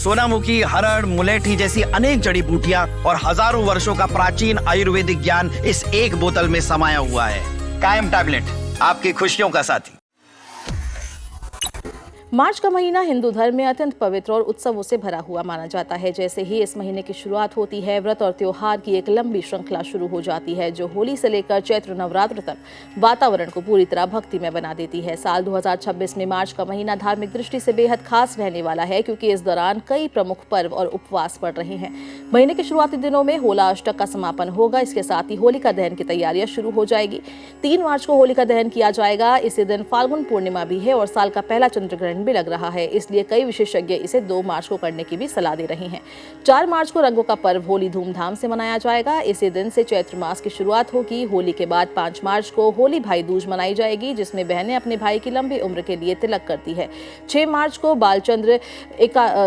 सोनामुखी, हरड़, मुलेठी जैसी अनेक जड़ी बूटियां और हजारों वर्षों का प्राचीन आयुर्वेदिक ज्ञान इस एक बोतल में समाया हुआ है। कायम टैबलेट, आपकी खुशियों का साथी। मार्च का महीना हिंदू धर्म में अत्यंत पवित्र और उत्सवों से भरा हुआ माना जाता है। जैसे ही इस महीने की शुरुआत होती है, व्रत और त्योहार की एक लंबी श्रृंखला शुरू हो जाती है, जो होली से लेकर चैत्र नवरात्र तक वातावरण को पूरी तरह भक्तिमय बना देती है। साल 2026 में मार्च का महीना धार्मिक दृष्टि से बेहद खास रहने वाला है, क्योंकि इस दौरान कई प्रमुख पर्व और उपवास पड़ रहे हैं। महीने के शुरुआती दिनों में होला अष्टक का समापन होगा। इसके साथ ही होलिका दहन की तैयारियां शुरू हो जाएगी। 3 मार्च को होलिका दहन किया जाएगा। इसी दिन फाल्गुन पूर्णिमा भी है और साल का पहला चंद्रग्रहण भी लग रहा है, इसलिए कई विशेषज्ञ इसे 2 मार्च को करने की भी सलाह दे रहे हैं। 4 मार्च को रंगों का पर्व होली धूमधाम से मनाया जाएगा। इसी दिन से चैत्र मास की शुरुआत होगी। होली के बाद 5 मार्च को होली भाई दूज मनाई जाएगी, जिसमें बहनें अपने भाई की लंबी उम्र के लिए तिलक करती है। 6 मार्च को बालचंद्र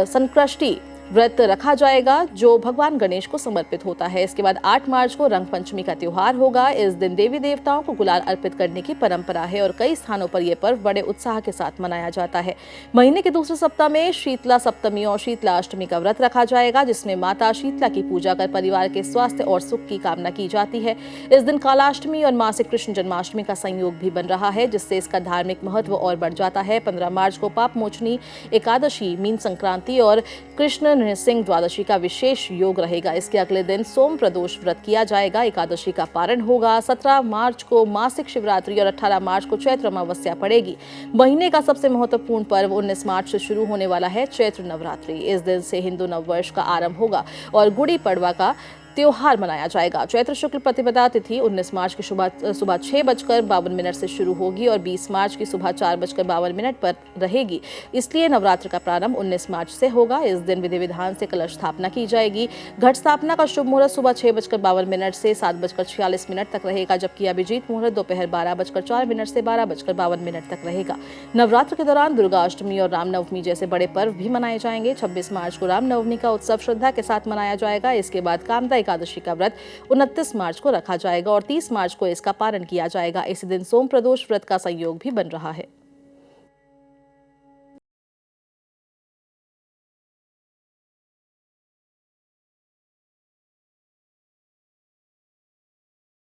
संकष्टी व्रत रखा जाएगा, जो भगवान गणेश को समर्पित होता है। इसके बाद 8 मार्च को रंग पंचमी का त्योहार होगा। इस दिन देवी देवताओं को गुलाल अर्पित करने की परंपरा है और कई स्थानों पर यह पर्व बड़े उत्साह के साथ मनाया जाता है। महीने के दूसरे सप्ताह में शीतला सप्तमी और शीतला अष्टमी का व्रत रखा जाएगा, जिसमें माता शीतला की पूजा कर परिवार के स्वास्थ्य और सुख की कामना की जाती है। इस दिन कालाष्टमी और मां से कृष्ण जन्माष्टमी का संयोग भी बन रहा है, जिससे इसका धार्मिक महत्व और बढ़ जाता है। 15 मार्च को पाप मोचनी एकादशी, मीन संक्रांति और कृष्ण नृसिंह द्वादशी का विशेष योग रहेगा। इसके अगले दिन सोम प्रदोष व्रत किया जाएगा। एकादशी का पारण होगा। 17 मार्च को मासिक शिवरात्रि और 18 मार्च को चैत्र अमावस्या पड़ेगी। महीने का सबसे महत्वपूर्ण पर्व 19 मार्च से शुरू होने वाला है, चैत्र नवरात्रि। इस दिन से हिंदू नववर्ष का आरंभ होगा और गुड़ी पड़वा का त्योहार मनाया जाएगा। चैत्र शुक्ल प्रतिपदा तिथि 19 मार्च की सुबह 6:52 से शुरू होगी और 20 मार्च की सुबह 4:52 पर रहेगी। इसलिए नवरात्र का प्रारंभ 19 मार्च से होगा। इस दिन विधि विधान से कलश स्थापना की जाएगी। घट स्थापना का शुभ मुहूर्त सुबह 6:52 से 7:46 तक रहेगा, जबकि अभिजीत मुहूर्त दोपहर 12:04 से 12:52 तक रहेगा। नवरात्र के दौरान दुर्गा अष्टमी और रामनवमी जैसे बड़े पर्व भी मनाए जाएंगे। 26 मार्च को रामनवमी का उत्सव श्रद्धा के साथ मनाया जाएगा। इसके बाद कामदा एकादशी का व्रत 29 मार्च को रखा जाएगा और 30 मार्च को इसका पारण किया जाएगा। इसी दिन सोम प्रदोष व्रत का संयोग भी बन रहा है।